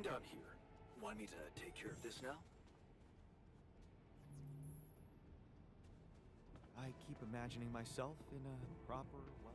I'm done here. Want me to take care of this now? I keep imagining myself in a proper, well...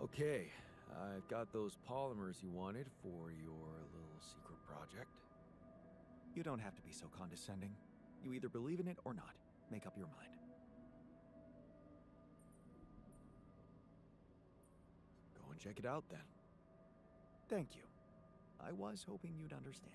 Okay, I've got those polymers you wanted for your little secret project. You don't have to be so condescending. You either believe in it or not. Make up your mind. Go and check it out then. Thank you. I was hoping you'd understand.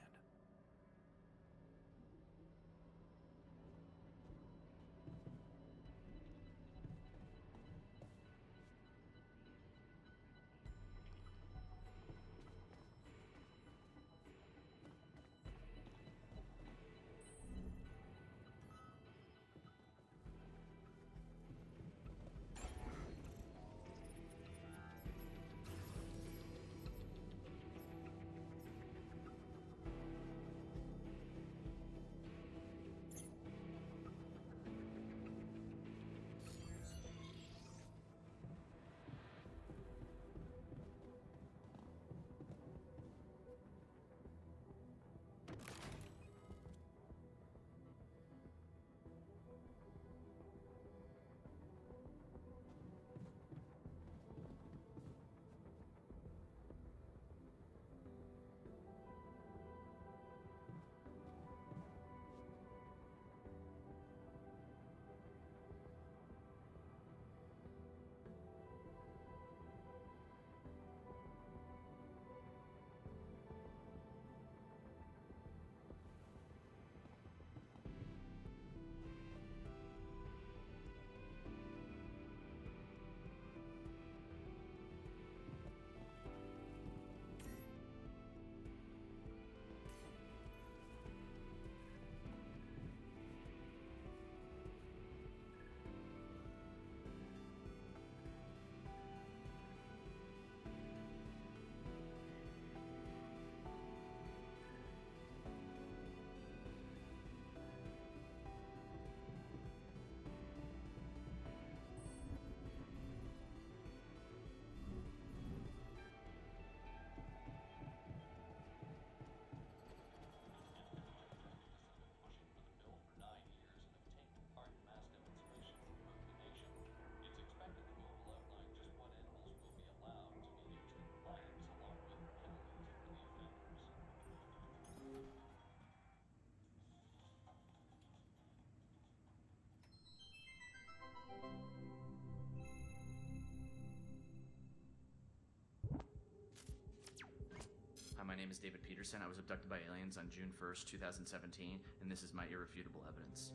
Hi, my name is David Peterson. I was abducted by aliens on June 1st, 2017, and this is my irrefutable evidence.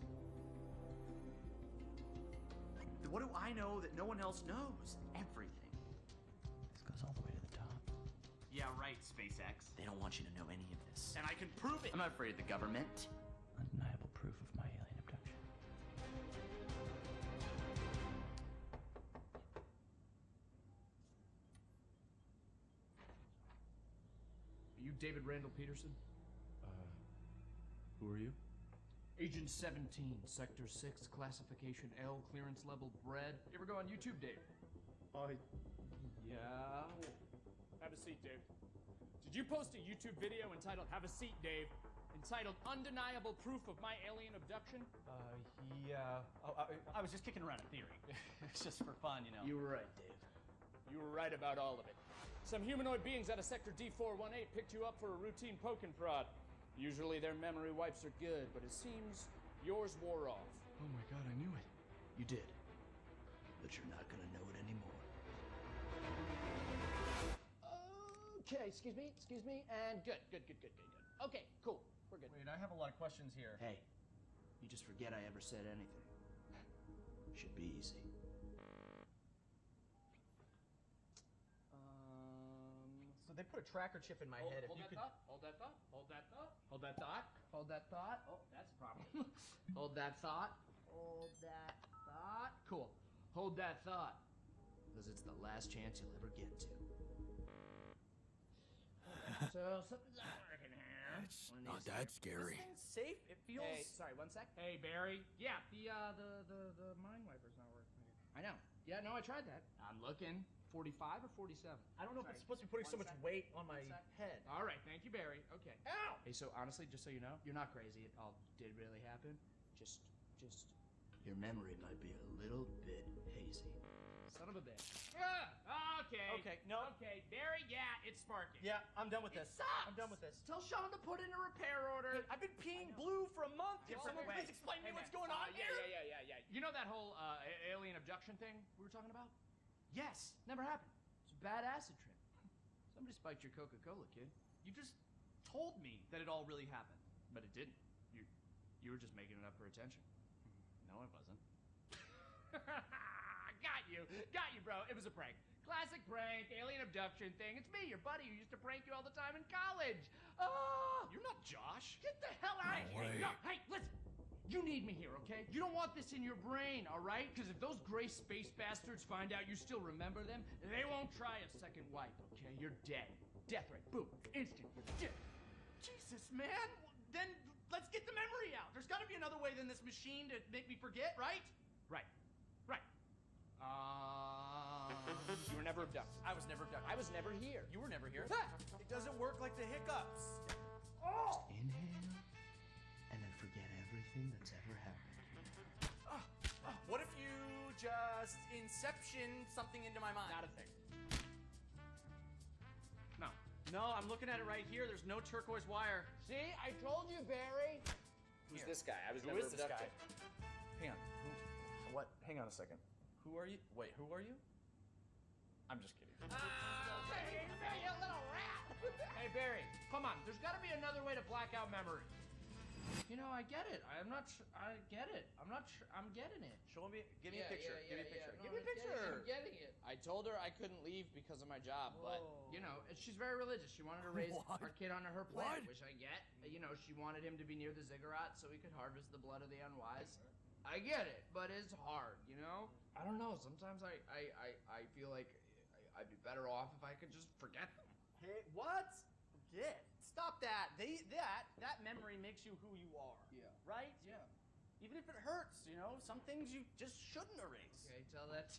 What do I know that no one else knows? Everything. This goes all the way to the top. Yeah, right, SpaceX. They don't want you to know any of this. And I can prove it! I'm not afraid of the government. Undeniable proof of my alien abduction. Are you David Randall Peterson? Who are you? Agent 17, Sector 6, Classification L, Clearance Level Bread. You ever go on YouTube, Dave? Yeah. Have a seat, Dave. Did you post a YouTube video entitled Have a Seat, Dave, and entitled Undeniable Proof of My Alien Abduction? Yeah. Oh, I was just kicking around a theory. It's just for fun, you know. You were right, Dave. You were right about all of it. Some humanoid beings out of Sector D418 picked you up for a routine poke and prod. Usually their memory wipes are good, but it seems yours wore off. Oh my god, I knew it. You did. But you're not gonna know it anymore. Okay, excuse me, and good. Okay, cool, we're good. Wait, I have a lot of questions here. Hey, you just forget I ever said anything. Should be easy. So they put a tracker chip in my head. If Hold you that could... thought, hold that thought. Oh, that's a problem. Hold that thought. Cool. Hold that thought. Because it's the last chance you'll ever get to. So, something's not working here. It's not that scary. safe? It feels... Hey, sorry, one sec. Hey, Barry. Yeah, the mind wiper's not working again. I know. Yeah, no, I tried that. I'm looking. 45 or 47? I don't know if it's supposed to be putting so much weight on my head. All right, thank you, Barry. Okay. Ow! Hey, so honestly, just so you know, you're not crazy. It all did really happen. Just... Your memory might be a little bit hazy. Son of a bitch. Okay. Okay, no. Okay, Barry, yeah, it's sparking. Yeah, I'm done with It this. sucks. I'm done with this. Tell Sean to put in a repair order. I've been peeing blue for a month. Can Well, someone wait. please explain to me Hey, what's man. going on Yeah. here? You know that whole alien abduction thing we were talking about? Yes, never happened. It's a bad acid trip. Somebody spiked your Coca-Cola, kid. You just told me that it all really happened. But it didn't. You were just making it up for attention. No, I wasn't. Got you, bro. It was a prank. Classic prank, alien abduction thing. It's me, your buddy, who used to prank you all the time in college. Oh, You're not Josh. get the hell out of here. way. No, hey, listen. You need me here, okay? You don't want this in your brain, all right? Because if those gray space bastards find out you still remember them, they won't try a second wipe, okay? You're dead. Death threat. Boom. Instant. You're dead. Jesus, man. Then let's get the memory out. There's got to be another way than this machine to make me forget, right? Right. You were never abducted. I was never abducted. I was never here. You were never here. It doesn't work like the hiccups. Inhale, and then forget everything that's ever happened. What if you just inception something into my mind? Not a thing. No. No, I'm looking at it right here. There's no turquoise wire. See, I told you, Barry. Who's Here. this guy? I was Who never is this abducted. guy? Hang on. What? Hang on a second. Who are you? Wait, who are you? I'm just kidding. Hey, you little rat! Hey, Barry, come on. There's got to be another way to black out memory. You know, I get it. I get it. I'm getting it. Show me. Give me a picture. Give me a picture. No, Give me a I'm picture. getting it. I told her I couldn't leave because of my job, but you know, she's very religious. She wanted to raise What? our kid under her plan, What? which I get. You know, she wanted him to be near the ziggurat so he could harvest the blood of the unwise. I get it, but it's hard, you know? I don't know. Sometimes I feel like I'd be better off if I could just forget them. Hey, what? Forget. Stop that. That memory makes you who you are. Yeah. Right? Yeah. Even if it hurts, you know, some things you just shouldn't erase. Okay, tell that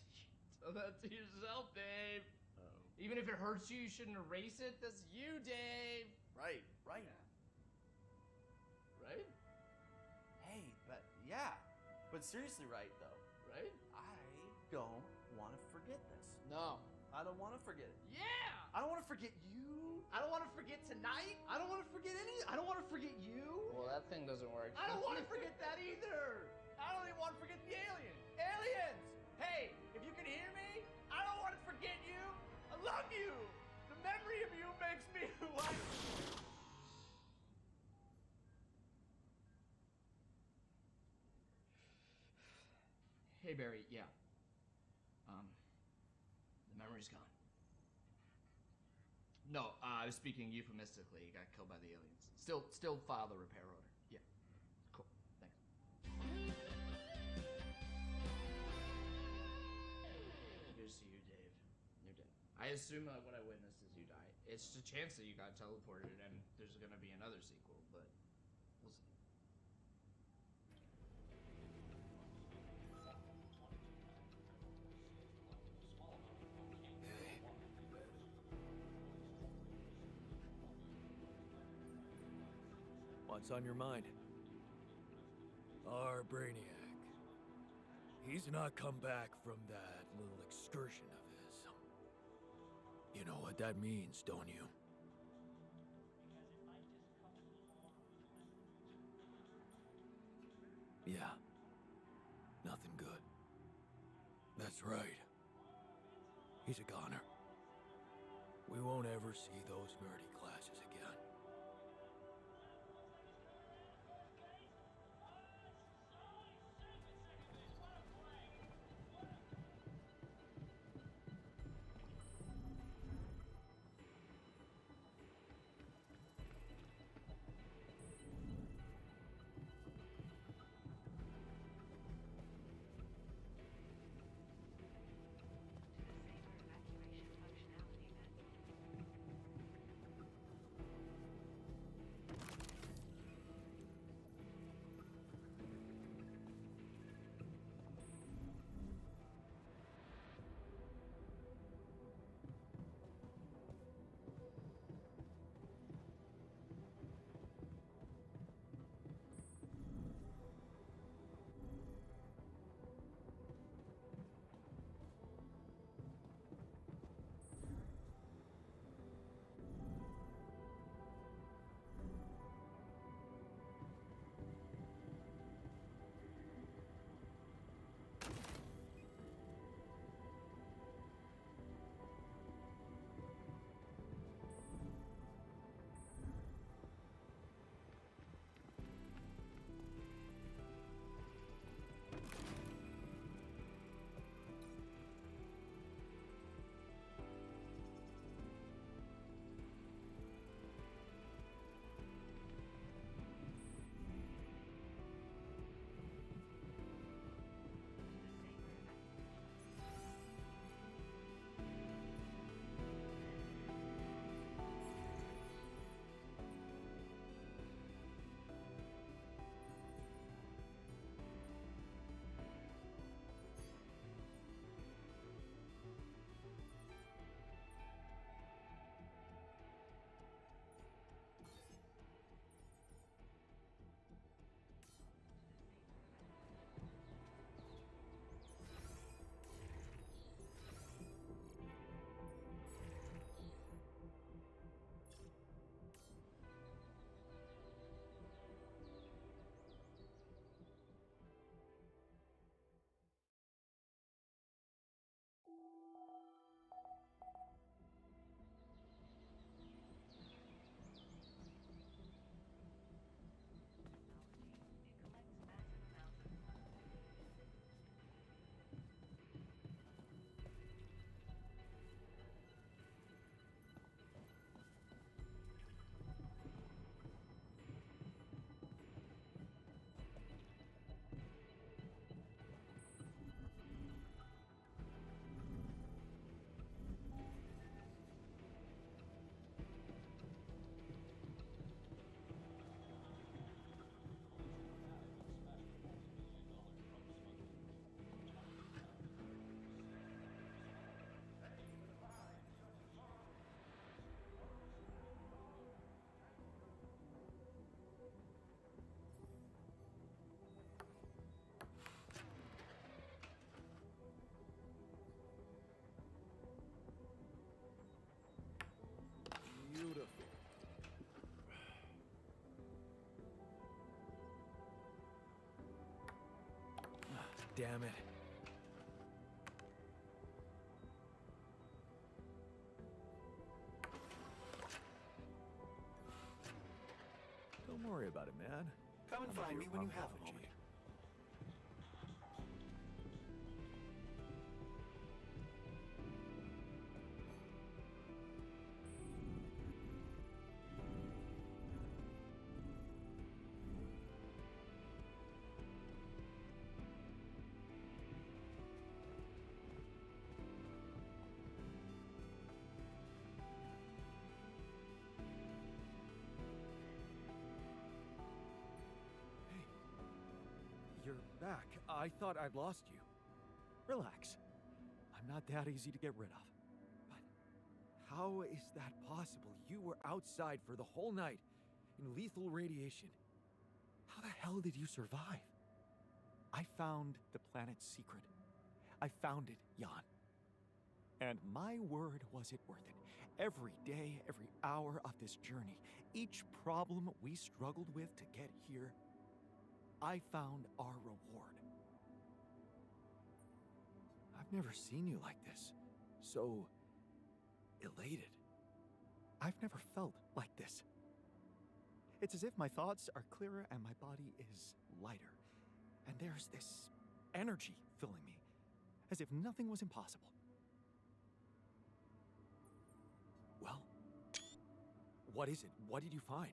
to yourself, Dave. Even if it hurts you, you shouldn't erase it. That's you, Dave. Right. Right? But seriously, right though. Right? I don't want to forget this. No. I don't want to forget it. Yeah! I don't want to forget you. I don't want to forget tonight. I don't want to forget I don't want to forget you. Well, that thing doesn't work. I don't want to forget that either. I don't even want to forget the alien. Aliens! Hey, if you can hear me, I don't want to forget you. I love you. The memory of you makes me who I am. Hey, Barry, yeah. The memory's gone. No, I was speaking euphemistically. He got killed by the aliens. Still file the repair order. Yeah. Cool. Thanks. Here's to you, Dave. You're dead. I assume what I witnessed is you die. It's a chance that you got teleported, and there's gonna be another sequel, but we'll see. What's on your mind? Our Brainiac. He's not come back from that little excursion of his. You know what that means, don't you? Yeah. Nothing good. That's right. He's a goner. We won't ever see those nerdy classes again. Beautiful. Damn it. Don't worry about it, man. Come and I'm not find me your when you have a apology. moment. You're back. I thought I'd lost you. Relax. I'm not that easy to get rid of. But how is that possible? You were outside for the whole night in lethal radiation, How the hell did you survive? I found the planet's secret. I found it, Jan. And my word, was it worth it. Every day, every hour of this journey, each problem we struggled with to get here, I found our reward. I've never seen you like this. So elated. I've never felt like this. It's as if my thoughts are clearer and my body is lighter. And there's this energy filling me, as if nothing was impossible. Well, what is it? What did you find?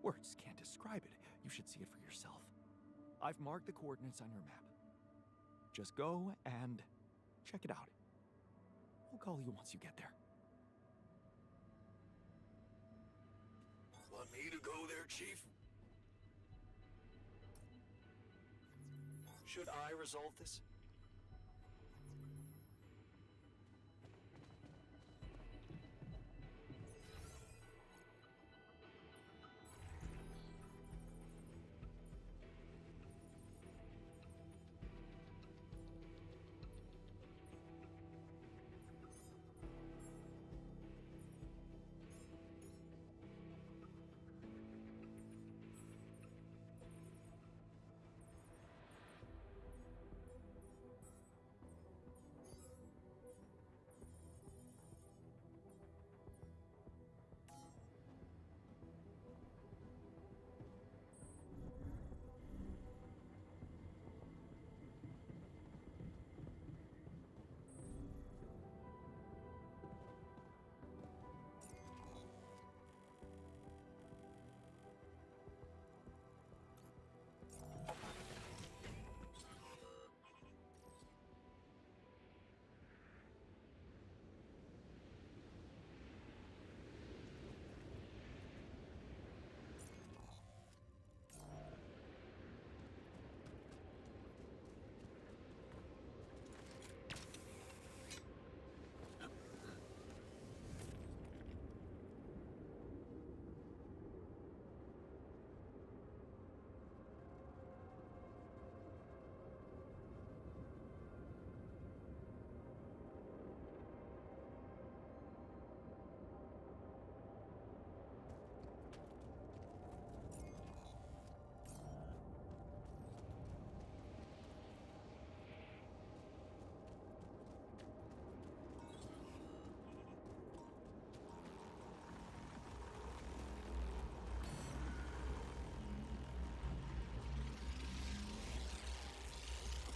Words can't describe it. You should see it for yourself. I've marked the coordinates on your map. Just go and check it out. We'll call you once you get there. Want me to go there, Chief? Should I resolve this?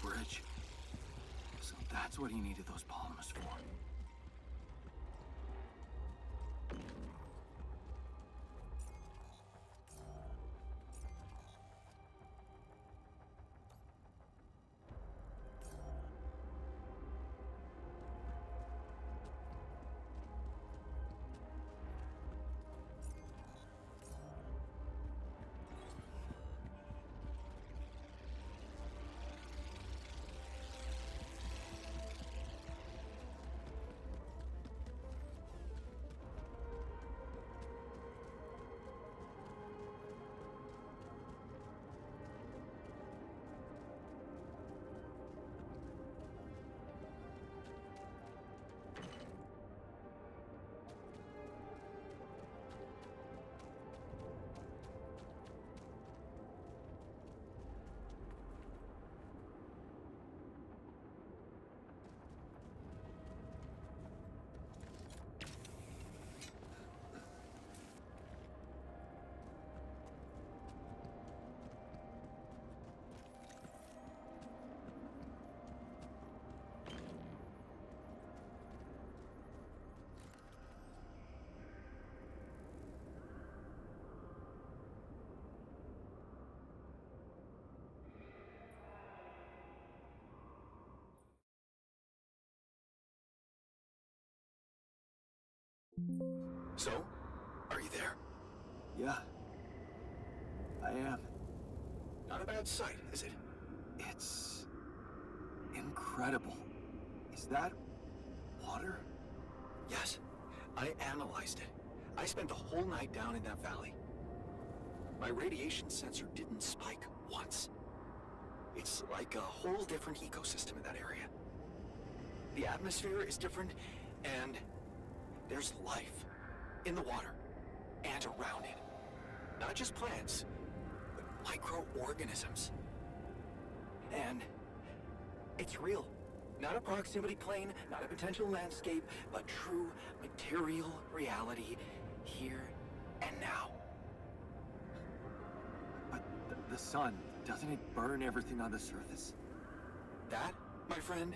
Bridge. So that's what he needed those polymers for. So, are you there? Yeah, I am. Not a bad sight, is it? It's incredible. Is that water? Yes. I analyzed it. I spent the whole night down in that valley. My radiation sensor didn't spike once. It's like a whole different ecosystem in that area. The atmosphere is different, and there's life in the water and around it. Not just plants, but microorganisms. And it's real. Not a proximity plane, not a potential landscape, but true material reality here and now. But the sun, doesn't it burn everything on the surface? That, my friend,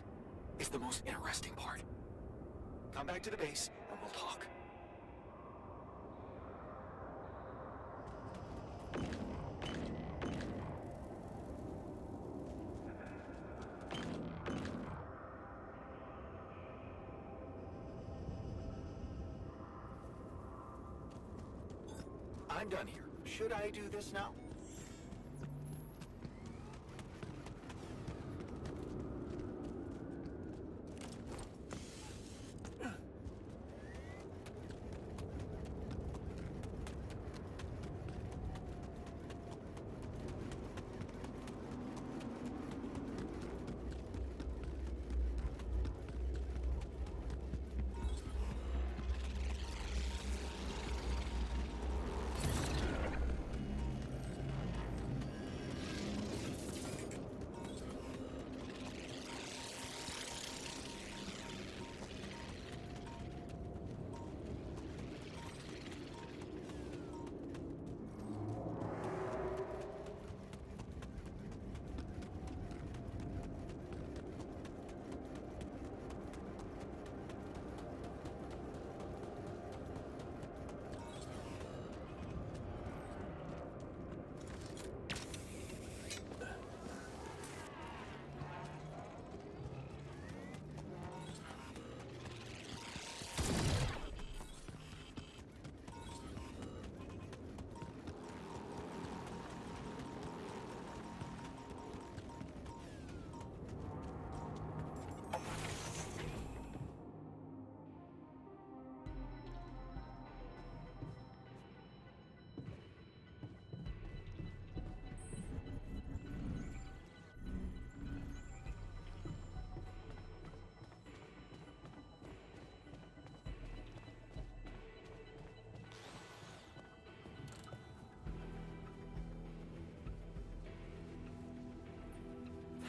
is the most interesting part. Come back to the base and we'll talk. I'm done here. Should I do this now?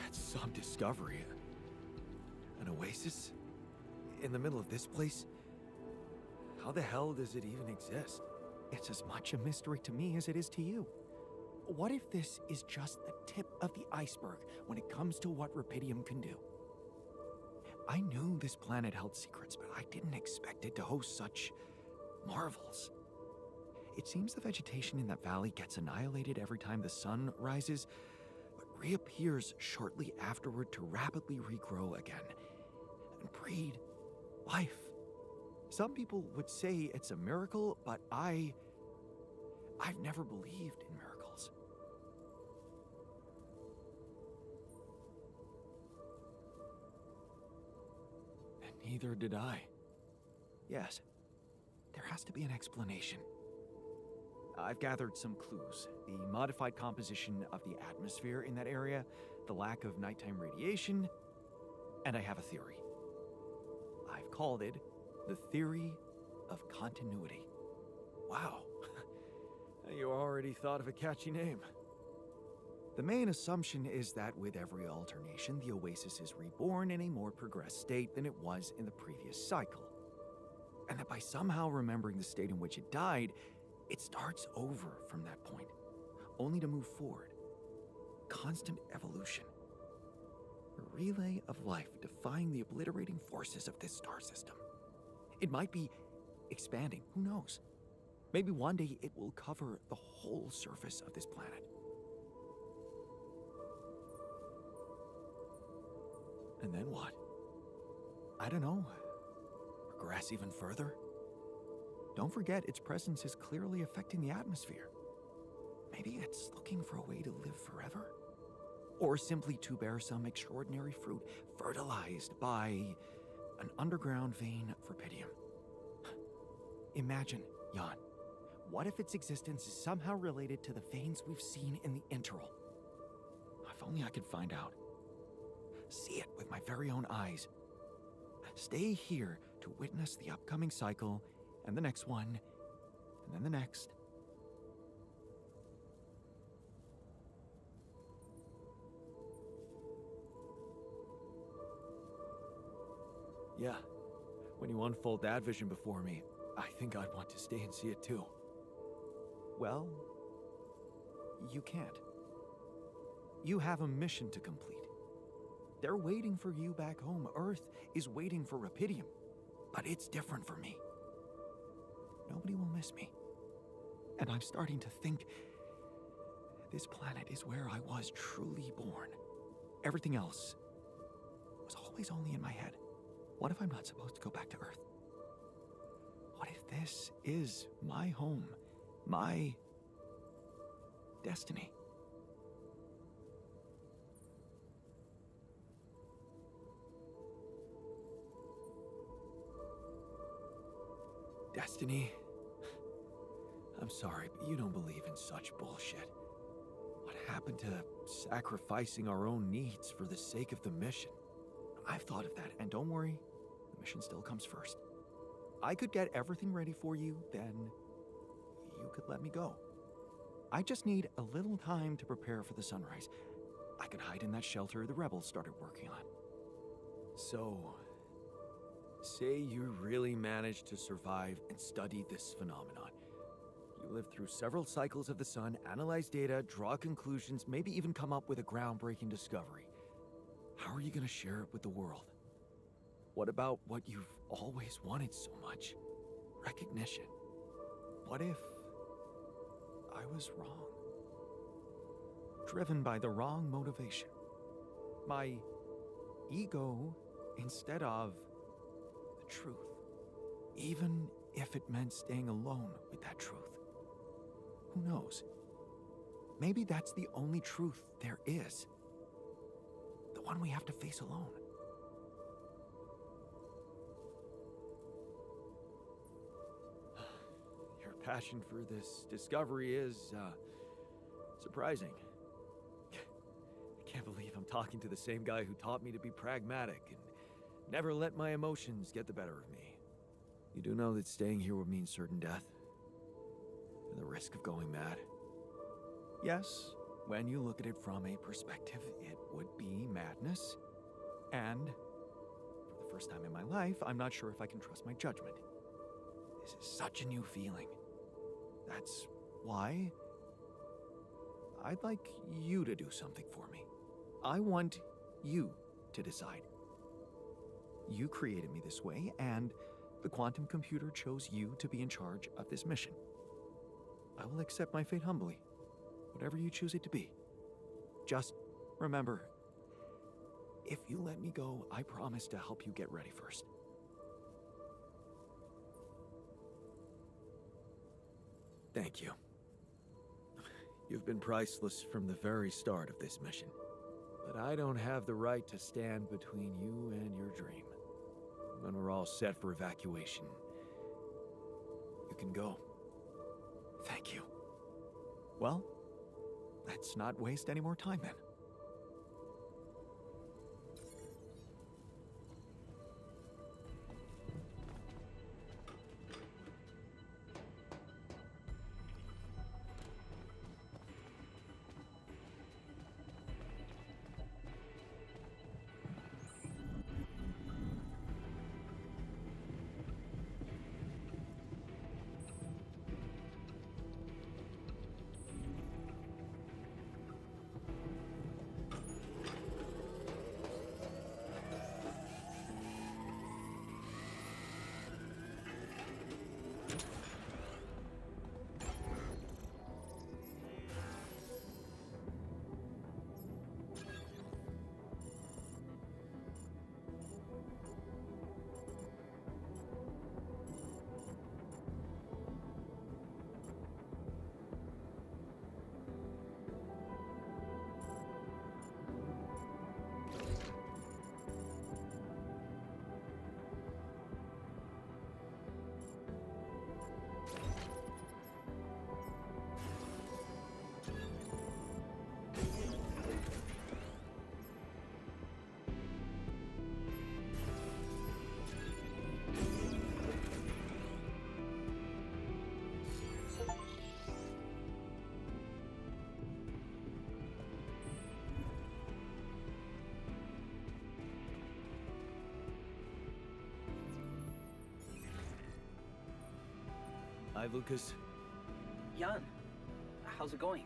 That's some discovery. An oasis? In the middle of this place? How the hell does it even exist? It's as much a mystery to me as it is to you. What if this is just the tip of the iceberg when it comes to what Rapidium can do? I knew this planet held secrets, but I didn't expect it to host such marvels. It seems the vegetation in that valley gets annihilated every time the sun rises, but reappears shortly afterward to rapidly regrow again and breed life. Some people would say it's a miracle, but I've never believed in miracles. And neither did I. Yes, there has to be an explanation. I've gathered some clues. The modified composition of the atmosphere in that area, the lack of nighttime radiation, and I have a theory. I've called it the theory of continuity. Wow. You already thought of a catchy name. The main assumption is that with every alternation, the Oasis is reborn in a more progressed state than it was in the previous cycle. And that by somehow remembering the state in which it died, it starts over from that point, only to move forward. Constant evolution. A relay of life defying the obliterating forces of this star system. It might be expanding, who knows? Maybe one day it will cover the whole surface of this planet. And then what? I don't know. Progress even further? Don't forget, its presence is clearly affecting the atmosphere. Maybe it's looking for a way to live forever? Or simply to bear some extraordinary fruit, fertilized by an underground vein of Rapidium. Imagine, Jan, What if its existence is somehow related to the veins we've seen in the interval? If only I could find out. See it with my very own eyes. Stay here to witness the upcoming cycle, and the next one, and then the next. Yeah, when you unfold that vision before me, I think I'd want to stay and see it too. Well, you can't. You have a mission to complete. They're waiting for you back home. Earth is waiting for Rapidium. But it's different for me. Nobody will miss me. And I'm starting to think this planet is where I was truly born. Everything else was always only in my head. What if I'm not supposed to go back to Earth? What if this is my home, my destiny? Destiny? I'm sorry, but you don't believe in such bullshit. What happened to sacrificing our own needs for the sake of the mission? I've thought of that, and don't worry, the mission still comes first. I could get everything ready for you, then you could let me go. I just need a little time to prepare for the sunrise. I could hide in that shelter the rebels started working on. So, say you really managed to survive and study this phenomenon. You lived through several cycles of the sun, analyze data, draw conclusions, maybe even come up with a groundbreaking discovery. How are you going to share it with the world? What about what you've always wanted so much? Recognition. What if I was wrong? Driven by the wrong motivation. My ego instead of the truth. Even if it meant staying alone with that truth. Who knows? Maybe that's the only truth there is. The one we have to face alone. Your passion for this discovery is, surprising. I can't believe I'm talking to the same guy who taught me to be pragmatic and never let my emotions get the better of me. You do know that staying here would mean certain death? And the risk of going mad? Yes, when you look at it from a perspective, it would be madness. And for the first time in my life, I'm not sure if I can trust my judgment. This is such a new feeling. That's why I'd like you to do something for me. I want you to decide. You created me this way, and the quantum computer chose you to be in charge of this mission. I will accept my fate humbly, whatever you choose it to be. Just remember, if you let me go, I promise to help you get ready first. Thank you. You've been priceless from the very start of this mission. But I don't have the right to stand between you and your dream. When we're all set for evacuation, you can go. Thank you. Well, let's not waste any more time then. Hi, Lucas. Jan, how's it going?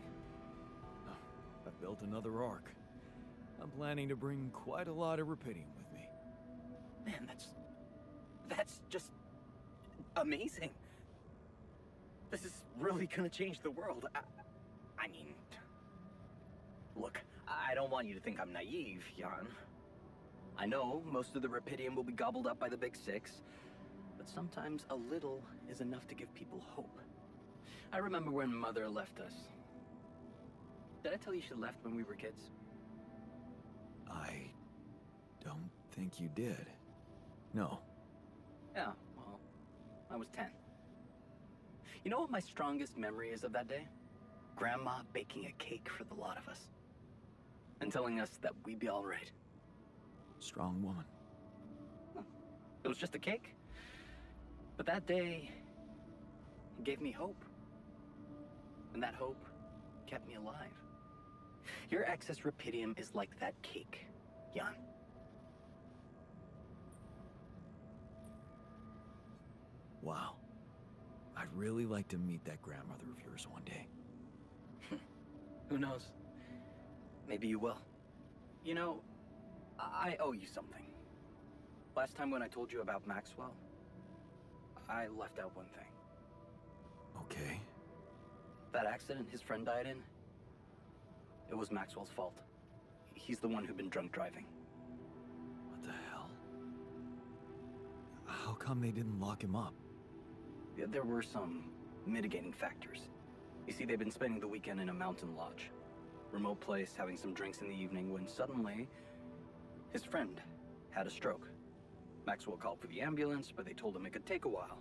I've built another ark. I'm planning to bring quite a lot of Rapidium with me. Man, that's just amazing. This is really gonna change the world. I mean, look, I don't want you to think I'm naive, Jan. I know most of the Rapidium will be gobbled up by the Big Six, but sometimes a little is enough to give people hope. I remember when Mother left us. Did I tell you she left when we were kids? I don't think you did. No. Yeah, well, I was 10. You know what my strongest memory is of that day? Grandma baking a cake for the lot of us. And telling us that we'd be all right. Strong woman. It was just a cake. But that day, it gave me hope. And that hope kept me alive. Your excess Rapidium is like that cake, Jan. Wow. I'd really like to meet that grandmother of yours one day. Who knows? Maybe you will. You know, I owe you something. Last time when I told you about Maxwell, I left out one thing. Okay. That accident his friend died in, it was Maxwell's fault. He's the one who'd been drunk driving. What the hell? How come they didn't lock him up? Yeah, there were some mitigating factors. You see, they'd been spending the weekend in a mountain lodge. Remote place, having some drinks in the evening, when suddenly, his friend had a stroke. Maxwell called for the ambulance, but they told him it could take a while.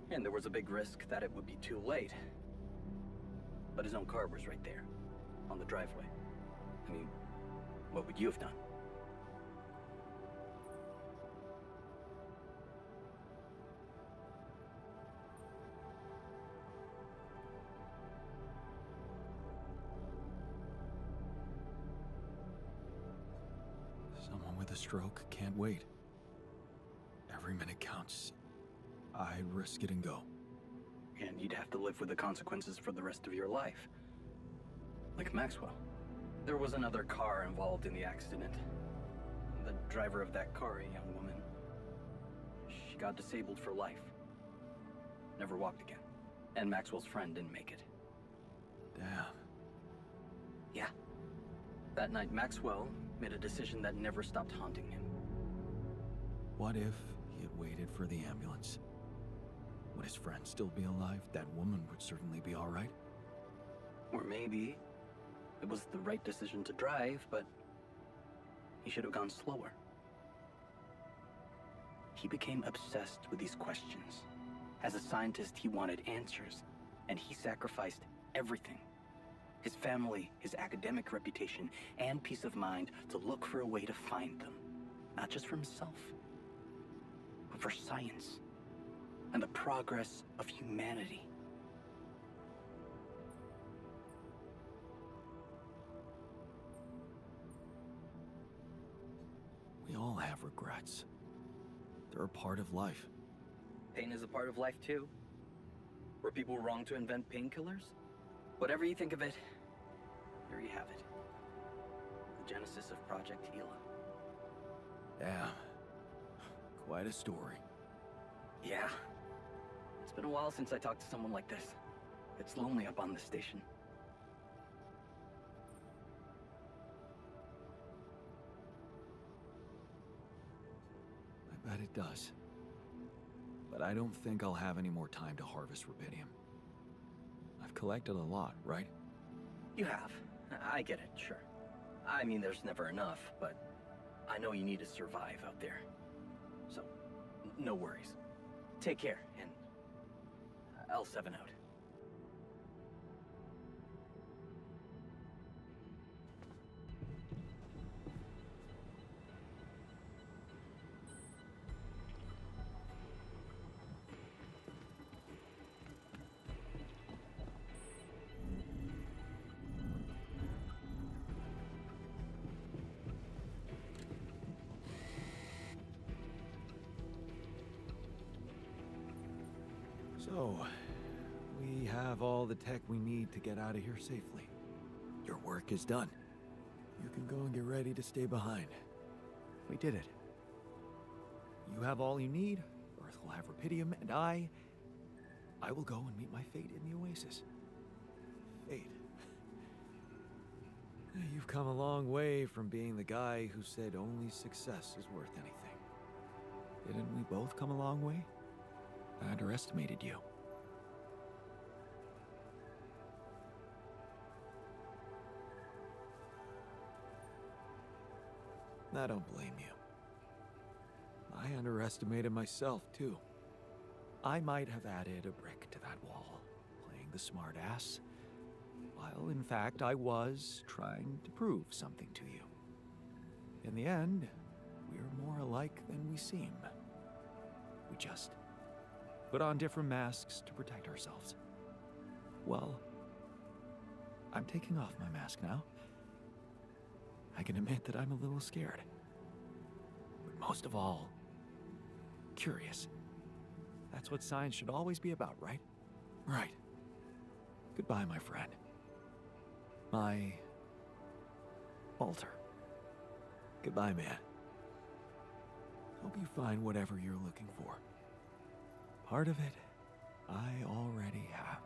And there was a big risk that it would be too late. But his own car was right there, on the driveway. I mean, what would you have done? Someone with a stroke can't wait. Every minute counts. I'd risk it and go. And you'd have to live with the consequences for the rest of your life. Like Maxwell. There was another car involved in the accident. The driver of that car, a young woman, she got disabled for life. Never walked again. And Maxwell's friend didn't make it. Damn. Yeah. That night, Maxwell made a decision that never stopped haunting him. What if he had waited for the ambulance? Would his friend still be alive? That woman would certainly be all right. Or maybe it was the right decision to drive, but he should have gone slower. He became obsessed with these questions. As a scientist, he wanted answers, and he sacrificed everything. His family, his academic reputation, and peace of mind to look for a way to find them. Not just for himself, but for science and the progress of humanity. We all have regrets. They're a part of life. Pain is a part of life too. Were people wrong to invent painkillers? Whatever you think of it, there you have it. The genesis of Project Hela. Yeah. Quite a story. Yeah. It's been a while since I talked to someone like this. It's lonely up on this station. I bet it does. But I don't think I'll have any more time to harvest rubidium. I've collected a lot, right? You have. I get it, sure. I mean, there's never enough, but I know you need to survive out there. So, no worries. Take care, and L7 out. So, have all the tech we need to get out of here safely. Your work is done. You can go and get ready to stay behind. We did it. You have all you need, Earth will have Rapidium, and I will go and meet my fate in the Oasis. Fate. You've come a long way from being the guy who said only success is worth anything. Didn't we both come a long way? I underestimated you. I don't blame you. I underestimated myself, too. I might have added a brick to that wall, playing the smart ass, while in fact I was trying to prove something to you. In the end, we're more alike than we seem. We just put on different masks to protect ourselves. Well, I'm taking off my mask now. I can admit that I'm a little scared. But most of all, curious. That's what science should always be about, right? Right. Goodbye, my friend. My Walter. Goodbye, man. Hope you find whatever you're looking for. Part of it, I already have.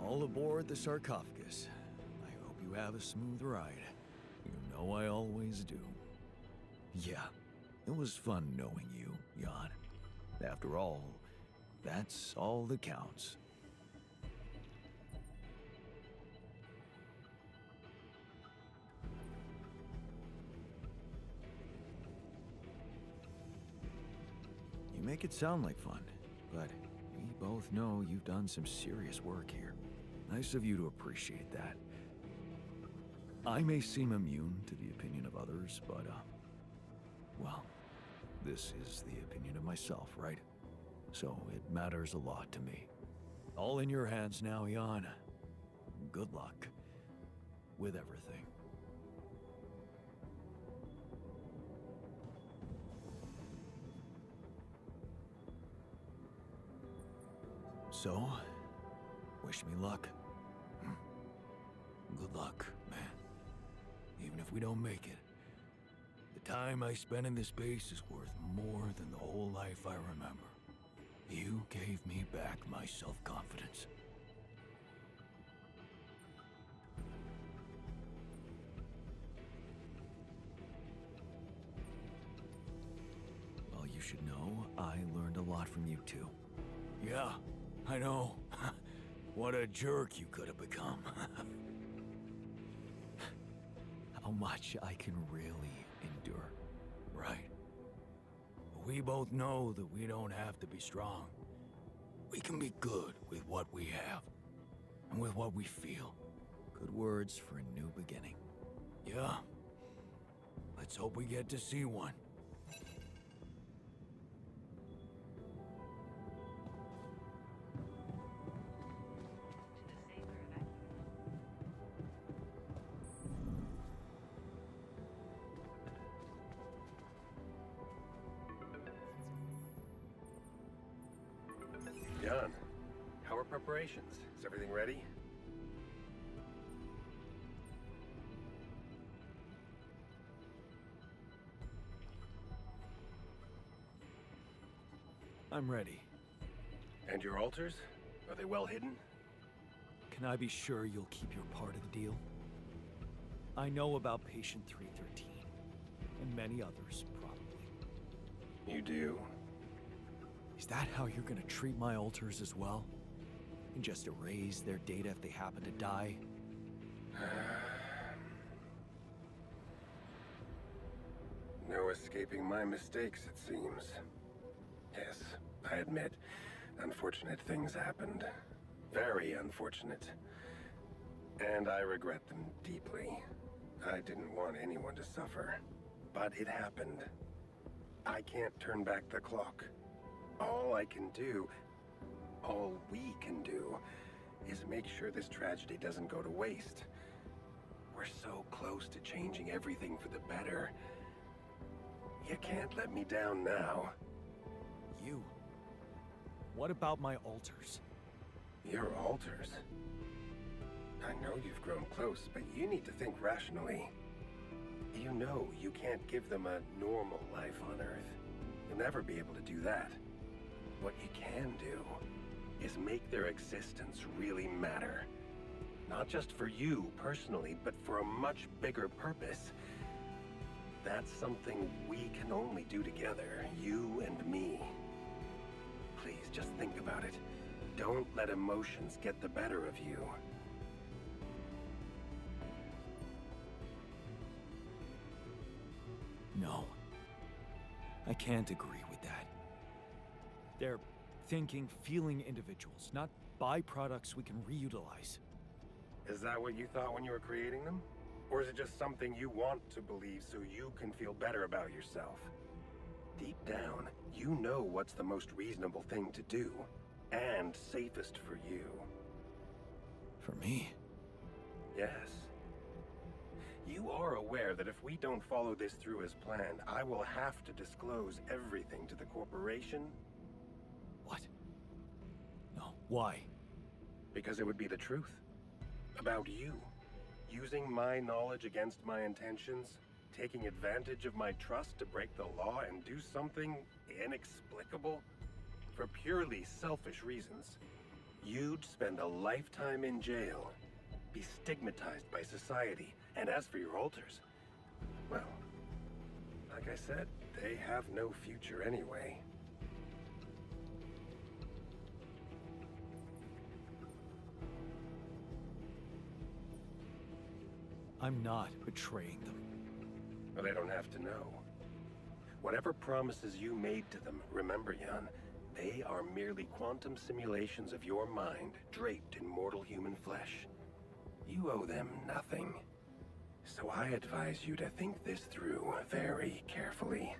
All aboard the sarcophagus. I hope you have a smooth ride. You know I always do. Yeah, it was fun knowing you, Jan. After all, that's all that counts. You make it sound like fun, but we both know you've done some serious work here. Nice of you to appreciate that. I may seem immune to the opinion of others, but, well, this is the opinion of myself, right? So it matters a lot to me. All in your hands now, Jan. Good luck with everything. So, wish me luck. Good luck, man. Even if we don't make it, the time I spent in this base is worth more than the whole life I remember. You gave me back my self-confidence. Well, you should know, I learned a lot from you too. Yeah, I know. What a jerk you could have become. How much I can really endure, right? We both know that we don't have to be strong. We can be good with what we have, and with what we feel. Good words for a new beginning. Yeah. Let's hope we get to see one. preparations. Is everything ready? I'm ready. And your altars? Are they well hidden? Can I be sure you'll keep your part of the deal? I know about Patient 313, and many others, probably. You do. Is that how you're gonna treat my altars as well? And just erase their data if they happen to die? No escaping my mistakes, it seems. Yes, I admit, unfortunate things happened. Very unfortunate. And I regret them deeply. I didn't want anyone to suffer. But it happened. I can't turn back the clock. All I can do, all we can do, is make sure this tragedy doesn't go to waste. We're so close to changing everything for the better. You can't let me down now. You? What about my altars? Your altars? I know you've grown close, but you need to think rationally. You know you can't give them a normal life on Earth. You'll never be able to do that. What you can do is make their existence really matter. Not just for you personally, but for a much bigger purpose. That's something we can only do together, you and me. Please, just think about it. Don't let emotions get the better of you. No. I can't agree with that. They're thinking, feeling individuals, not byproducts we can reutilize. Is that what you thought when you were creating them? Or is it just something you want to believe so you can feel better about yourself? Deep down, you know what's the most reasonable thing to do, and safest for you. For me? Yes. You are aware that if we don't follow this through as planned, I will have to disclose everything to the corporation? What? No, why? Because it would be the truth. About you. Using my knowledge against my intentions, taking advantage of my trust to break the law and do something inexplicable for purely selfish reasons. You'd spend a lifetime in jail, be stigmatized by society, and as for your altars, well, like I said, they have no future anyway. I'm not betraying them. Well, they don't have to know. Whatever promises you made to them, remember, Jan, they are merely quantum simulations of your mind, draped in mortal human flesh. You owe them nothing. So I advise you to think this through very carefully.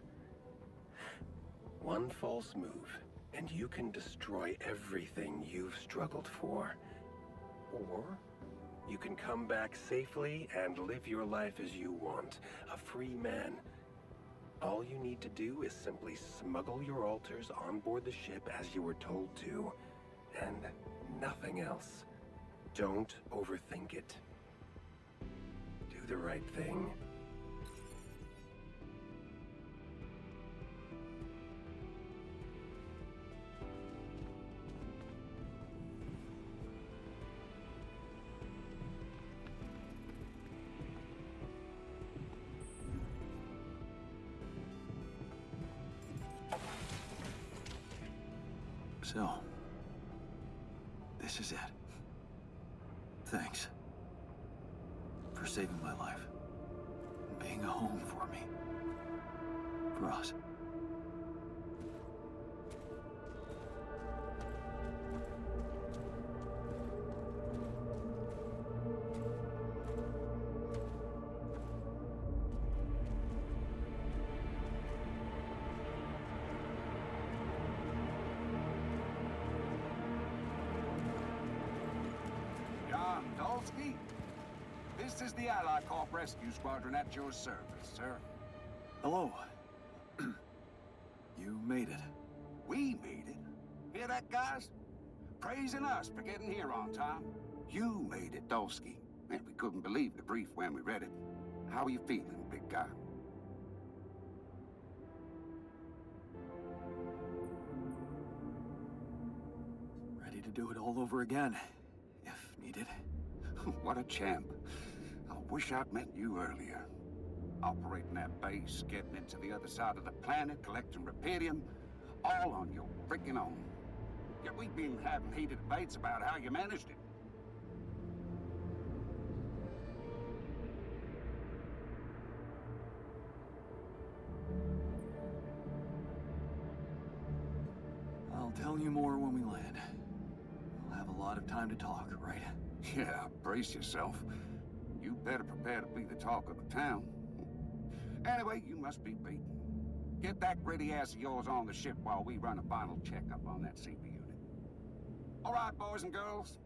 One false move, and you can destroy everything you've struggled for. Or you can come back safely and live your life as you want, a free man. All you need to do is simply smuggle your altars on board the ship as you were told to, and nothing else. Don't overthink it. Do the right thing. So, this is it. Thanks for saving my life, and being a home for me, for us. Jan Dolsky, this is the Allied Corp Rescue Squadron at your service, sir. Hello. You made it. We made it. Hear that, guys? praising us for getting here on time. You made it, Dulski, and we couldn't believe the brief when we read it. How are you feeling, big guy? Ready to do it all over again, if needed. What a champ. I wish I'd met you earlier. Operating that base, getting into the other side of the planet, collecting Rapidium, all on your freaking own. Yet we've been having heated debates about how you managed it. I'll tell you more when we land. We'll have a lot of time to talk, right? Yeah, brace yourself. You better prepare to be the talk of the town. Anyway, you must be beaten. Get that gritty ass of yours on the ship while we run a final checkup on that CP unit. All right, boys and girls.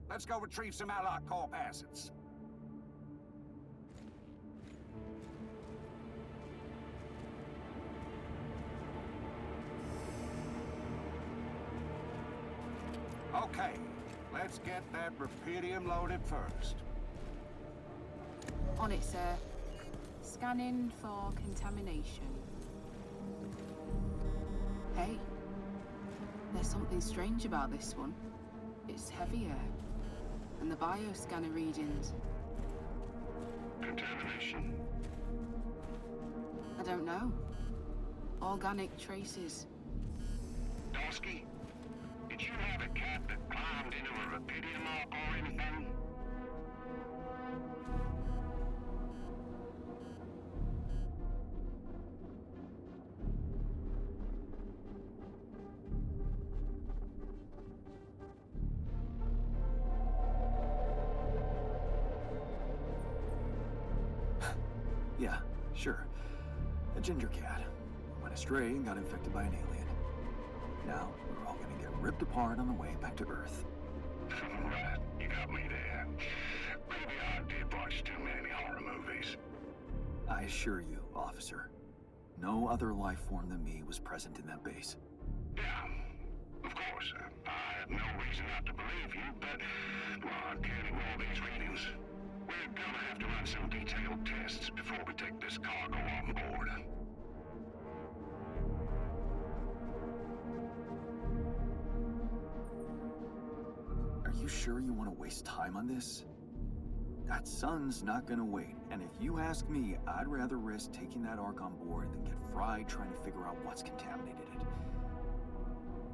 Let's go retrieve some Allied Corp assets. Okay, let's get that Rapidium loaded first. On it, sir. Scanning for contamination. Hey, there's something strange about this one. It's heavier. And the bioscanner readings. Contamination? I don't know. Organic traces. Dulski, did you have a cat that climbed into a Rapidium arc or anything? Yeah, sure. A ginger cat. Went astray and got infected by an alien. Now, we're all gonna get ripped apart on the way back to Earth. Right, you got me there. Maybe I did watch too many horror movies. I assure you, officer, no other life form than me was present in that base. Yeah, of course. I have no reason not to believe you, but well, getting all these readings, we're gonna have to run some detailed tests before we take this cargo on board. Are you sure you want to waste time on this? That sun's not gonna wait, and if you ask me, I'd rather risk taking that Ark on board than get fried trying to figure out what's contaminated it.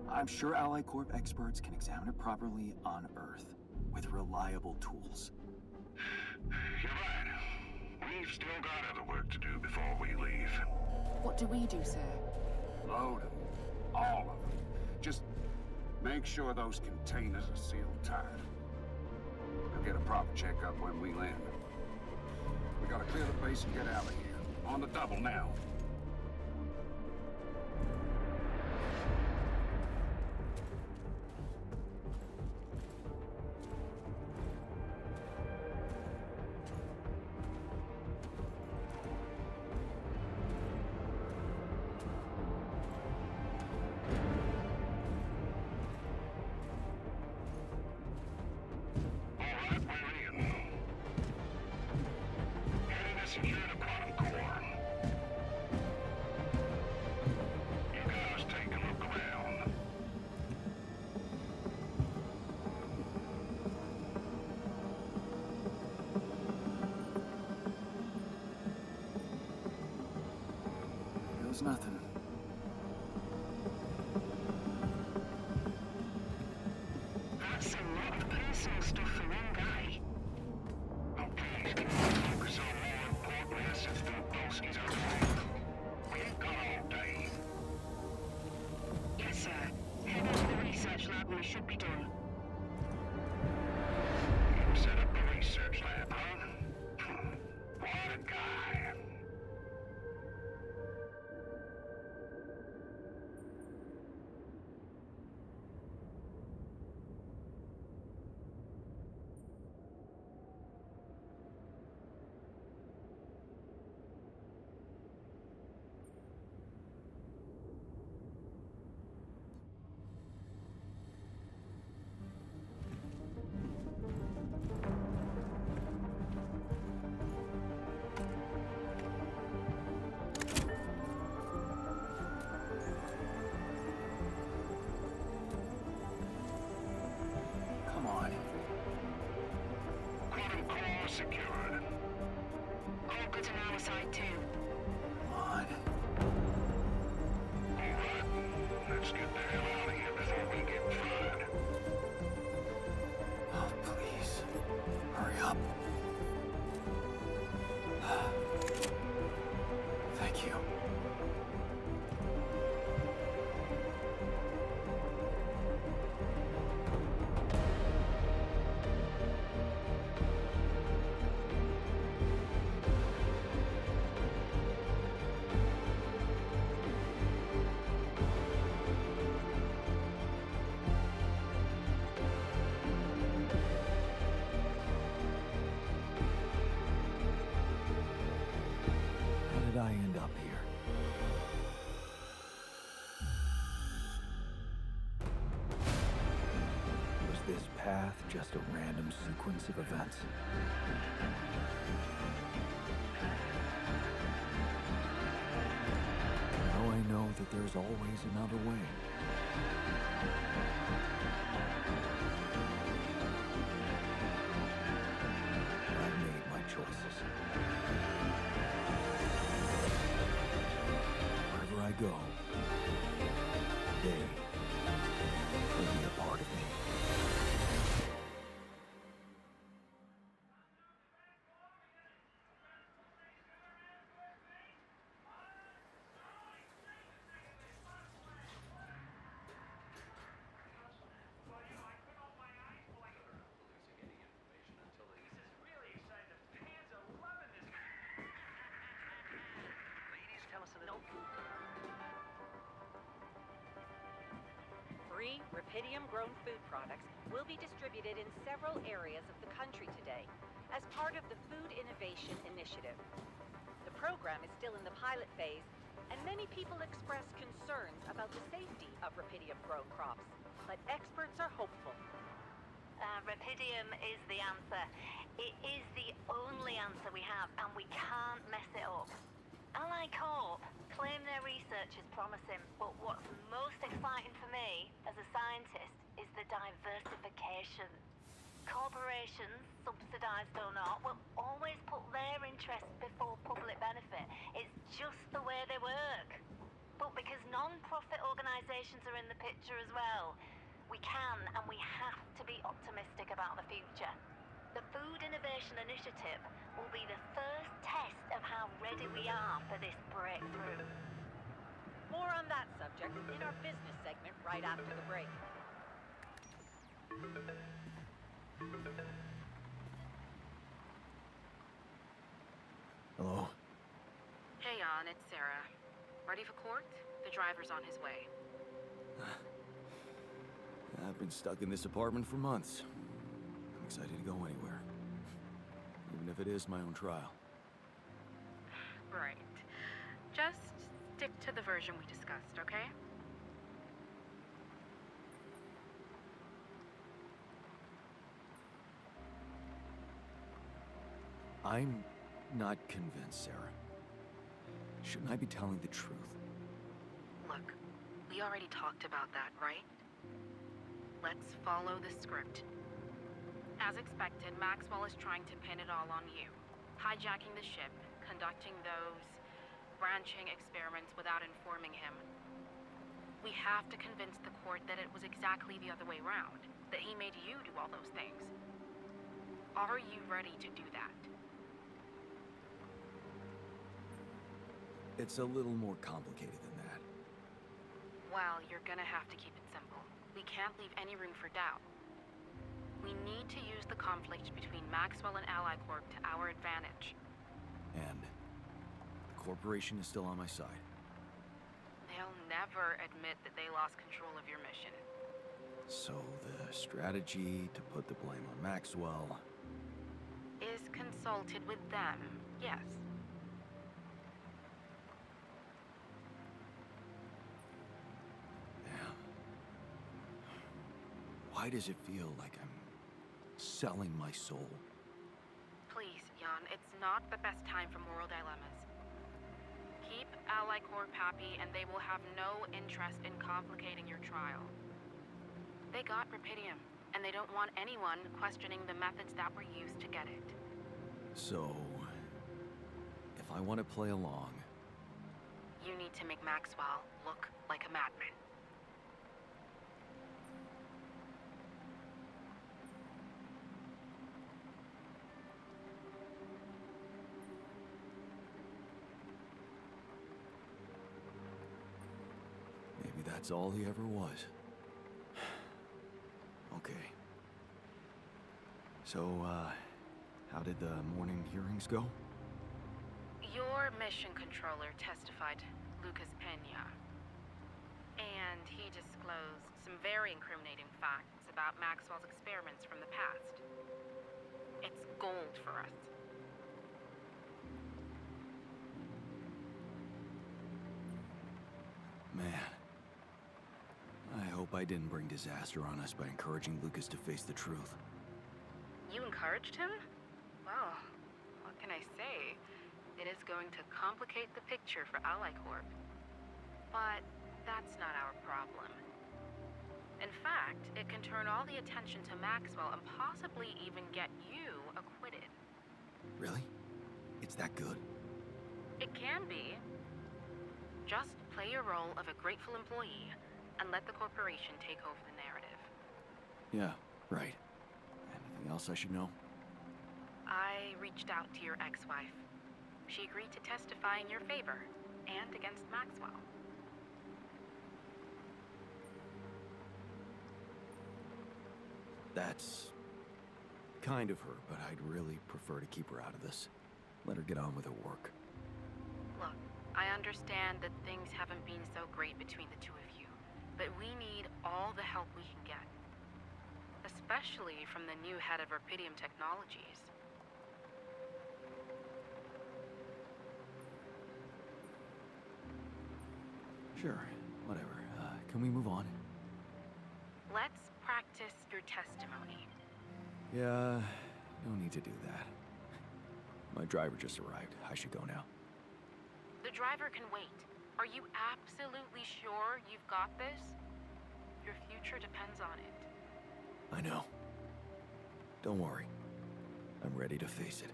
I'm sure Allied Corp experts can examine it properly on Earth, with reliable tools. You're right. We've still got other work to do before we leave. What do we do, sir? Load them. All of them. Just make sure those containers are sealed tight. We'll get a proper checkup when we land. We gotta clear the base and get out of here. On the double now. Feels nothing. That's a lot of personal stuff for one guy. Oh, please, can you focus on more important assets than Dulski's own life? We ain't got all day. Yes, sir. Head over to the research lab and we should be done. You set up a research lab, huh? What a guy. secured. All good on our side too. Come on. Alright, let's get the hell out of here before we get fried. Oh, please. Hurry up. Thank you. How did I end up here? Was this path just a random sequence of events? Now I know that there's always another way. I've made my choices. Wherever I go, they will be a part of me. Free Rapidium-grown food products will be distributed in several areas of the country today as part of the Food Innovation Initiative. The program is still in the pilot phase, and many people express concerns about the safety of Rapidium-grown crops, but experts are hopeful. Rapidium is the answer. It is the only answer we have, and we can't mess it up. Ally Corp claim their research is promising, but what's most exciting for me as a scientist is the diversification. Corporations, subsidized or not, will always put their interests before public benefit. It's just the way they work. But because non-profit organizations are in the picture as well, we can and we have to be optimistic about the future. The Food Innovation Initiative will be the first test of how ready we are for this breakthrough. More on that subject in our business segment right after the break. Hello? Hey, Jan, it's Sarah. Ready for court? The driver's on his way. I've been stuck in this apartment for months. I'm excited to go anywhere. Even if it is my own trial. Right. Just stick to the version we discussed, okay? I'm not convinced, Sarah. Shouldn't I be telling the truth? Look, we already talked about that, right? Let's follow the script. As expected, Maxwell is trying to pin it all on you. Hijacking the ship, conducting those branching experiments without informing him. We have to convince the court that it was exactly the other way around, that he made you do all those things. Are you ready to do that? It's a little more complicated than that. Well, you're gonna have to keep it simple. We can't leave any room for doubt. We need to use the conflict between Maxwell and Ally Corp to our advantage. And the corporation is still on my side. They'll never admit that they lost control of your mission. So the strategy to put the blame on Maxwell Is consulted with them, yes. Why does it feel like I'm selling my soul? Please, Jan, it's not the best time for moral dilemmas. Keep Ally Corp happy and they will have no interest in complicating your trial. They got Rapidium, and they don't want anyone questioning the methods that were used to get it. So, if I want to play along, You need to make Maxwell look like a madman. maybe that's all he ever was. Okay. So, how did the morning hearings go? Your mission controller testified, Lucas Pena. And he disclosed some very incriminating facts about Maxwell's experiments from the past. It's gold for us. Man. I hope I didn't bring disaster on us by encouraging Lucas to face the truth. You encouraged him? Well, what can I say? It is going to complicate the picture for Ally Corp. But that's not our problem. In fact, it can turn all the attention to Maxwell and possibly even get you acquitted. Really? It's that good? It can be. Just play your role of a grateful employee and let the corporation take over the narrative. Yeah, right. Anything else I should know? I reached out to your ex-wife. She agreed to testify in your favor and against Maxwell. That's kind of her, but I'd really prefer to keep her out of this. Let her get on with her work. Look, I understand that things haven't been so great between the two of you, but we need all the help we can get. Especially from the new head of Erpidium Technologies. Sure, whatever. Can we move on? Let's practice your testimony. Yeah, no need to do that. My driver just arrived. I should go now. The driver can wait. Are you absolutely sure you've got this? Your future depends on it. I know. Don't worry. I'm ready to face it.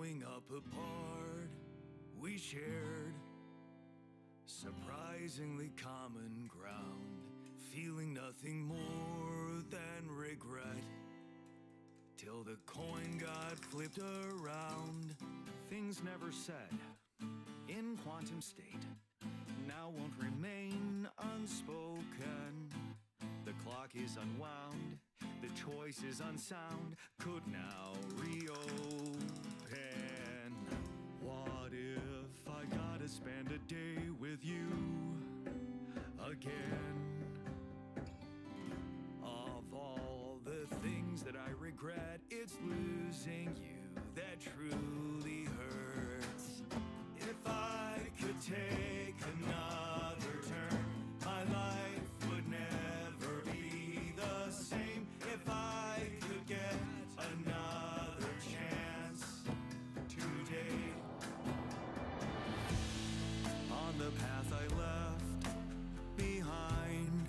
growing up apart, we shared surprisingly common ground, feeling nothing more than regret. Till the coin got flipped around. Things never said in quantum state now won't remain unspoken. The clock is unwound, the choice is unsound, could now reopen. What if I gotta spend a day with you again? Of all the things that I regret, it's losing you that truly hurts. If I could take another turn, my life would never be the same. If I could get another chance today. On the path I left behind,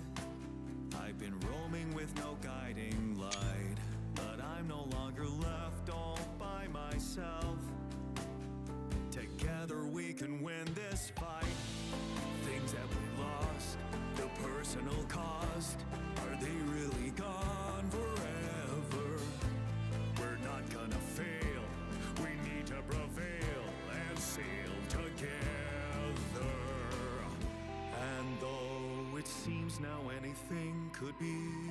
I've been roaming with no guiding light, but I'm no longer left all by myself. Together we can win this fight. Things that we lost, the personal cost, are they really gone forever? We're not gonna fail, we need to prevail and sail together. And though it seems now anything could be